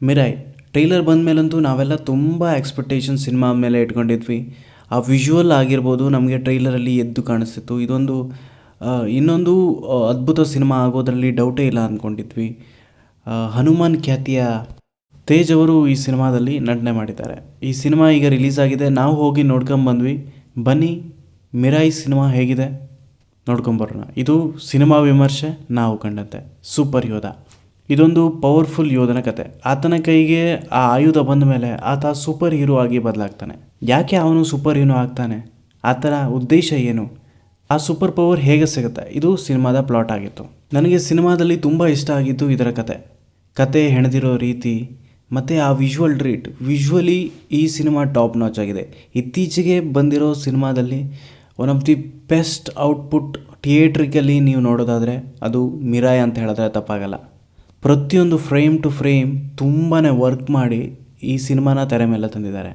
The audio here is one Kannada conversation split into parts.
ಮಿರಾಯ್ ಟ್ರೈಲರ್ ಬಂದ ಮೇಲಂತೂ ನಾವೆಲ್ಲ ತುಂಬ ಎಕ್ಸ್ಪೆಕ್ಟೇಷನ್ ಸಿನಿಮಾ ಮೇಲೆ ಇಟ್ಕೊಂಡಿದ್ವಿ. ಆ ವಿಜುವಲ್ ಆಗಿರ್ಬೋದು ನಮಗೆ ಟ್ರೈಲರಲ್ಲಿ ಎದ್ದು ಕಾಣಿಸ್ತಿತ್ತು. ಇದೊಂದು ಇನ್ನೊಂದು ಅದ್ಭುತ ಸಿನಿಮಾ ಆಗೋದರಲ್ಲಿ ಡೌಟೇ ಇಲ್ಲ ಅಂದ್ಕೊಂಡಿದ್ವಿ. ಹನುಮಾನ್ ಖ್ಯಾತಿಯ ತೇಜ್ ಅವರು ಈ ಸಿನಿಮಾದಲ್ಲಿ ನಟನೆ ಮಾಡಿದ್ದಾರೆ. ಈ ಸಿನಿಮಾ ಈಗ ರಿಲೀಸ್ ಆಗಿದೆ, ನಾವು ಹೋಗಿ ನೋಡ್ಕೊಂಬಂದ್ವಿ. ಬನ್ನಿ ಮಿರಾಯ್ ಸಿನಿಮಾ ಹೇಗಿದೆ ನೋಡ್ಕೊಂಬರೋಣ. ಇದು ಸಿನಿಮಾ ವಿಮರ್ಶೆ ನಾವು ಕಂಡಂತೆ. ಸೂಪರ್ ಯೋಧ, ಇದೊಂದು ಪವರ್ಫುಲ್ ಯೋಧನ ಕತೆ. ಆತನ ಕೈಗೆ ಆ ಆಯುಧ ಬಂದ ಮೇಲೆ ಆತ ಸೂಪರ್ ಹೀರೋ ಆಗಿ ಬದಲಾಗ್ತಾನೆ. ಯಾಕೆ ಅವನು ಸೂಪರ್ ಹೀರೋ ಆಗ್ತಾನೆ, ಆತನ ಉದ್ದೇಶ ಏನು, ಆ ಸೂಪರ್ ಪವರ್ ಹೇಗೆ ಸಿಗುತ್ತೆ, ಇದು ಸಿನಿಮಾದ ಪ್ಲಾಟ್ ಆಗಿತ್ತು. ನನಗೆ ಸಿನಿಮಾದಲ್ಲಿ ತುಂಬ ಇಷ್ಟ ಆಗಿದ್ದು ಇದರ ಕತೆ ಹೆಣೆದಿರೋ ರೀತಿ ಮತ್ತು ಆ ವಿಜುವಲ್ ಟ್ರೀಟ್. ವಿಜುವಲಿ ಈ ಸಿನಿಮಾ ಟಾಪ್ ನಾಚ್ ಆಗಿದೆ. ಇತ್ತೀಚೆಗೆ ಬಂದಿರೋ ಸಿನಿಮಾದಲ್ಲಿ one of the best output theatrically ನೀವು ನೋಡೋದಾದರೆ ಅದು ಮಿರಾಯ್ ಅಂತ ಹೇಳಿದ್ರೆ ತಪ್ಪಾಗಲ್ಲ. ಪ್ರತಿಯೊಂದು ಫ್ರೇಮ್ ಟು ಫ್ರೇಮ್ ತುಂಬಾ ವರ್ಕ್ ಮಾಡಿ ಈ ಸಿನಿಮಾನ ತೆರೆ ಮೇಲೆ ತಂದಿದ್ದಾರೆ.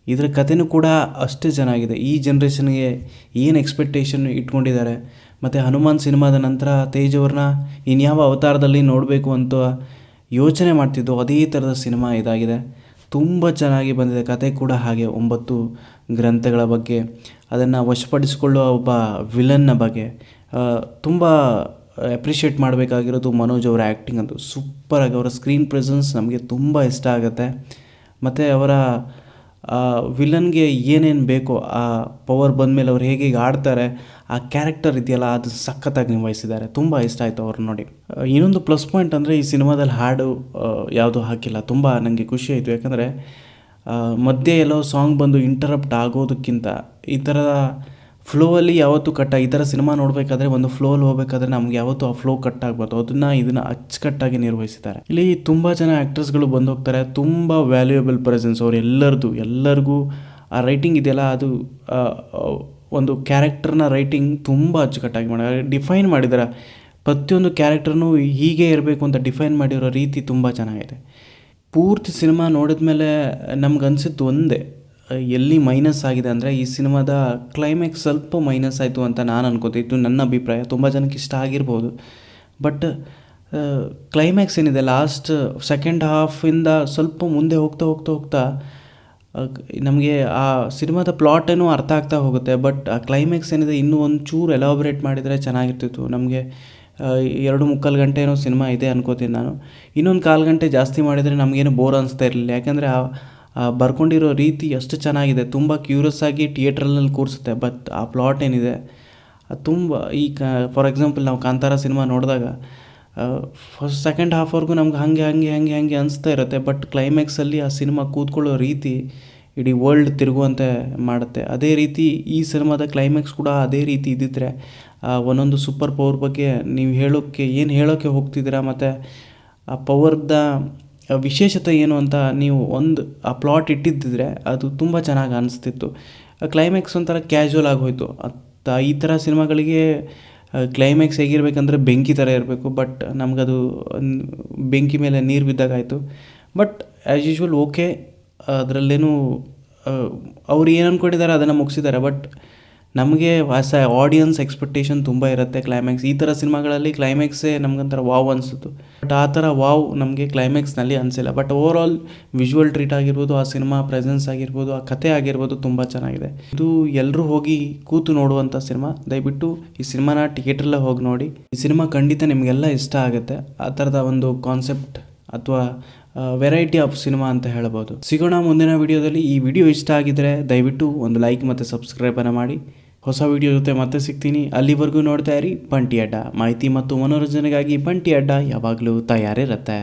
ಇದರ ಕಥೆನೂ ಕೂಡ ಅಷ್ಟೇ ಚೆನ್ನಾಗಿದೆ. ಈ ಜನ್ರೇಷನ್ಗೆ ಏನು ಎಕ್ಸ್ಪೆಕ್ಟೇಷನ್ ಇಟ್ಕೊಂಡಿದ್ದಾರೆ, ಮತ್ತು ಹನುಮಾನ್ ಸಿನಿಮಾದ ನಂತರ ತೇಜ್ ಅವ್ರನ್ನ ಇನ್ಯಾವ ಅವತಾರದಲ್ಲಿ ನೋಡಬೇಕು ಅಂತ ಯೋಚನೆ ಮಾಡ್ತಿದ್ದು ಅದೇ ಥರದ ಸಿನಿಮಾ ಇದಾಗಿದೆ. ತುಂಬ ಚೆನ್ನಾಗಿ ಬಂದಿದೆ. ಕತೆ ಕೂಡ ಹಾಗೆ 9 ಗ್ರಂಥಗಳ ಬಗ್ಗೆ, ಅದನ್ನು ವಶಪಡಿಸಿಕೊಳ್ಳುವ ಒಬ್ಬ ವಿಲನ್ನ ಬಗ್ಗೆ ತುಂಬ ಅಪ್ರಿಷಿಯೇಟ್ ಮಾಡಬೇಕಾಗಿರೋದು ಮನೋಜ್ ಅವರ ಆ್ಯಕ್ಟಿಂಗ್ ಅಂತೂ ಸೂಪರಾಗಿ. ಅವರ ಸ್ಕ್ರೀನ್ ಪ್ರೆಸೆನ್ಸ್ ನಮಗೆ ತುಂಬ ಇಷ್ಟ ಆಗುತ್ತೆ. ಮತ್ತು ಅವರ ವಿಲನ್ಗೆ ಏನೇನು ಬೇಕೋ ಆ ಪವರ್ ಬಂದಮೇಲೆ ಅವ್ರು ಹೇಗೆ ಆಡ್ತಾರೆ, ಆ ಕ್ಯಾರೆಕ್ಟರ್ ಇದೆಯಲ್ಲ ಅದು ಸಖತ್ತಾಗಿ ನಿಭಾಯಿಸಿದ್ದಾರೆ. ತುಂಬ ಇಷ್ಟ ಆಯಿತು ಅವ್ರು ನೋಡಿ. ಇನ್ನೊಂದು ಪ್ಲಸ್ ಪಾಯಿಂಟ್ ಅಂದರೆ ಈ ಸಿನಿಮಾದಲ್ಲಿ ಹಾಡು ಯಾವುದೂ ಹಾಕಿಲ್ಲ. ತುಂಬ ನನಗೆ ಖುಷಿ ಆಯಿತು. ಯಾಕಂದರೆ ಮಧ್ಯೆ ಎಲ್ಲೋ ಸಾಂಗ್ ಬಂದು ಇಂಟರಪ್ಟ್ ಆಗೋದಕ್ಕಿಂತ ಈ ಥರದ ಫ್ಲೋವಲ್ಲಿ ಯಾವತ್ತೂ ಈ ಥರ ಸಿನಿಮಾ ನೋಡಬೇಕಾದ್ರೆ ಒಂದು ಫ್ಲೋಲ್ಲಿ ಹೋಗಬೇಕಾದ್ರೆ ನಮ್ಗೆ ಯಾವತ್ತೂ ಆ ಫ್ಲೋ ಕಟ್ ಆಗಬಾರ್ದು. ಇದನ್ನು ಅಚ್ಚುಕಟ್ಟಾಗಿ ನಿರ್ವಹಿಸಿದ್ದಾರೆ. ಇಲ್ಲಿ ತುಂಬ ಜನ ಆ್ಯಕ್ಟರ್ಸ್ಗಳು ಬಂದು ಹೋಗ್ತಾರೆ. ತುಂಬ ವ್ಯಾಲ್ಯೂಯಬಲ್ ಪ್ರೆಸೆನ್ಸ್ ಅವ್ರು ಎಲ್ಲರಿಗೂ ಆ ರೈಟಿಂಗ್ ಇದೆಯಲ್ಲ, ಅದು ಒಂದು ಕ್ಯಾರೆಕ್ಟರ್ನ ರೈಟಿಂಗ್ ತುಂಬ ಅಚ್ಚುಕಟ್ಟಾಗಿ ಮಾಡಿದ್ದಾರೆ. ಡಿಫೈನ್ ಮಾಡಿದ್ದಾರೆ. ಪ್ರತಿಯೊಂದು ಕ್ಯಾರೆಕ್ಟರ್ನೂ ಹೀಗೆ ಇರಬೇಕು ಅಂತ ಡಿಫೈನ್ ಮಾಡಿರೋ ರೀತಿ ತುಂಬ ಚೆನ್ನಾಗಿದೆ. ಪೂರ್ತಿ ಸಿನಿಮಾ ನೋಡಿದ ಮೇಲೆ ನಮ್ಗನ್ಸಿದ್ದು ಒಂದೇ, ಎಲ್ಲಿ ಮೈನಸ್ ಆಗಿದೆ ಅಂದರೆ ಈ ಸಿನಿಮಾದ ಕ್ಲೈಮ್ಯಾಕ್ಸ್ ಸ್ವಲ್ಪ ಮೈನಸ್ ಆಯಿತು ಅಂತ ನಾನು ಅನ್ಕೋತಿದ್ದು. ನನ್ನ ಅಭಿಪ್ರಾಯ. ತುಂಬ ಜನಕ್ಕೆ ಇಷ್ಟ ಆಗಿರ್ಬೋದು. ಬಟ್ ಕ್ಲೈಮ್ಯಾಕ್ಸ್ ಏನಿದೆ ಲಾಸ್ಟ್ ಸೆಕೆಂಡ್ ಹಾಫಿಂದ ಸ್ವಲ್ಪ ಮುಂದೆ ಹೋಗ್ತಾ ನಮಗೆ ಆ ಸಿನಿಮಾದ ಪ್ಲಾಟ್ ಏನೋ ಅರ್ಥ ಆಗ್ತಾ ಹೋಗುತ್ತೆ. ಬಟ್ ಆ ಕ್ಲೈಮ್ಯಾಕ್ಸ್ ಏನಿದೆ ಇನ್ನೂ ಒಂಚೂರು ಎಲಾಬ್ರೇಟ್ ಮಾಡಿದರೆ ಚೆನ್ನಾಗಿರ್ತಿತ್ತು. ನಮಗೆ 2.25 ಗಂಟೆ ಏನೋ ಸಿನಿಮಾ ಇದೆ ಅನ್ಕೋತೀನಿ ನಾನು. ಇನ್ನೊಂದು 1/4 ಗಂಟೆ ಜಾಸ್ತಿ ಮಾಡಿದರೆ ನಮಗೇನು ಬೋರ್ ಅನಿಸ್ತಾ ಇರಲಿಲ್ಲ. ಯಾಕೆಂದರೆ ಬರ್ಕೊಂಡಿರೋ ರೀತಿ ಅಷ್ಟು ಚೆನ್ನಾಗಿದೆ. ತುಂಬ ಕ್ಯೂರಿಯಸ್ ಆಗಿ ಥಿಯೇಟ್ರಲ್ಲಿ ಕೂರಿಸುತ್ತೆ. ಬಟ್ ಆ ಪ್ಲಾಟ್ ಏನಿದೆ ಅದು ತುಂಬ ಫಾರ್ ಎಕ್ಸಾಂಪಲ್ ನಾವು ಕಾಂತಾರ ಸಿನಿಮಾ ನೋಡಿದಾಗ ಫಸ್ಟ್ ಸೆಕೆಂಡ್ ಹಾಫ್ವರೆಗೂ ನಮ್ಗೆ ಹಾಗೆ ಅನಿಸ್ತಾ ಇರುತ್ತೆ. ಬಟ್ ಕ್ಲೈಮ್ಯಾಕ್ಸಲ್ಲಿ ಆ ಸಿನಿಮಾ ಕೂತ್ಕೊಳ್ಳೋ ರೀತಿ ಇಡೀ ವರ್ಲ್ಡ್ ತಿರುಗುವಂತೆ ಮಾಡುತ್ತೆ. ಅದೇ ರೀತಿ ಈ ಸಿನಿಮಾದ ಕ್ಲೈಮ್ಯಾಕ್ಸ್ ಕೂಡ ಅದೇ ರೀತಿ ಇದ್ದಿದ್ರೆ ಒಂದೊಂದು ಸೂಪರ್ ಪವರ್ ಬಗ್ಗೆ ನೀವು ಏನು ಹೇಳೋಕ್ಕೆ ಹೋಗ್ತಿದ್ದೀರಾ, ಮತ್ತು ಆ ಪವರ್ದ ವಿಶೇಷತೆ ಏನು ಅಂತ ನೀವು ಆ ಪ್ಲಾಟ್ ಇಟ್ಟಿದ್ದಿದ್ರೆ ಅದು ತುಂಬ ಚೆನ್ನಾಗಿ ಅನಿಸ್ತಿತ್ತು. ಕ್ಲೈಮ್ಯಾಕ್ಸ್ ಒಂಥರ ಕ್ಯಾಶುವಲ್ ಆಗೋಯ್ತು. ಈ ಥರ ಸಿನಿಮಾಗಳಿಗೆ ಕ್ಲೈಮ್ಯಾಕ್ಸ್ ಹೇಗಿರಬೇಕಂದ್ರೆ ಬೆಂಕಿ ಥರ ಇರಬೇಕು. ಬಟ್ ನಮಗದು ಬೆಂಕಿ ಮೇಲೆ ನೀರು ಬಿದ್ದಾಗಾಯಿತು. ಬಟ್ ಆ್ಯಸ್ ಯೂಶ್ವಲ್ ಓಕೆ, ಅದರಲ್ಲೇನು ಅವ್ರು ಏನು ಅಂದ್ಕೊಂಡಿದ್ದಾರೆ ಅದನ್ನು ಮುಗಿಸಿದ್ದಾರೆ. ಬಟ್ ನಮಗೆ ಆಸ್ ಎ ಆಡಿಯನ್ಸ್ ಎಕ್ಸ್ಪೆಕ್ಟೇಷನ್ ತುಂಬ ಇರುತ್ತೆ ಕ್ಲೈಮ್ಯಾಕ್ಸ್. ಈ ಥರ ಸಿನಿಮಾಗಳಲ್ಲಿ ಕ್ಲೈಮ್ಯಾಕ್ಸೇ ನಮಗೊಂಥರ ವಾವ್ ಅನಿಸುತ್ತು. ಬಟ್ ಆ ಥರ ವಾವ್ ನಮಗೆ ಕ್ಲೈಮ್ಯಾಕ್ಸ್ನಲ್ಲಿ ಅನಿಸಿಲ್ಲ. But over all visual treat ಆಗಿರ್ಬೋದು, ಆ ಸಿನಿಮಾ ಪ್ರೆಸೆನ್ಸ್ ಆಗಿರ್ಬೋದು, ಆ ಕತೆ ಆಗಿರ್ಬೋದು ತುಂಬ ಚೆನ್ನಾಗಿದೆ. ಇದು ಎಲ್ಲರೂ ಹೋಗಿ ಕೂತು ನೋಡುವಂಥ ಸಿನಿಮಾ. ದಯವಿಟ್ಟು ಈ ಸಿನಿಮಾನ ಥಿಯೇಟ್ರಲ್ಲೇ ಹೋಗಿ ನೋಡಿ. ಈ ಸಿನಿಮಾ ಖಂಡಿತ ನಿಮಗೆಲ್ಲ ಇಷ್ಟ ಆಗುತ್ತೆ. ಆ ಥರದ ಒಂದು ಕಾನ್ಸೆಪ್ಟ್ ಅಥವಾ ವೆರೈಟಿ ಆಫ್ ಸಿನಿಮಾ ಅಂತ ಹೇಳ್ಬೋದು. ಸಿಗೋಣ ಮುಂದಿನ ವಿಡಿಯೋದಲ್ಲಿ. ಈ ವಿಡಿಯೋ ಇಷ್ಟ ಆಗಿದ್ದರೆ ದಯವಿಟ್ಟು ಒಂದು ಲೈಕ್ ಮತ್ತು ಸಬ್ಸ್ಕ್ರೈಬನ್ನು ಮಾಡಿ. ಹೊಸ ವಿಡಿಯೋ ಜೊತೆ ಮತ್ತೆ ಸಿಗ್ತೀನಿ. ಅಲ್ಲಿವರೆಗೂ ನೋಡ್ತಾ ಇರಿ ಬಂಟಿ ಅಡ್ಡ. ಮಾಹಿತಿ ಮತ್ತು ಮನೋರಂಜನೆಗಾಗಿ ಬಂಟಿ ಅಡ್ಡ ಯಾವಾಗಲೂ ತಯಾರಿರುತ್ತೆ.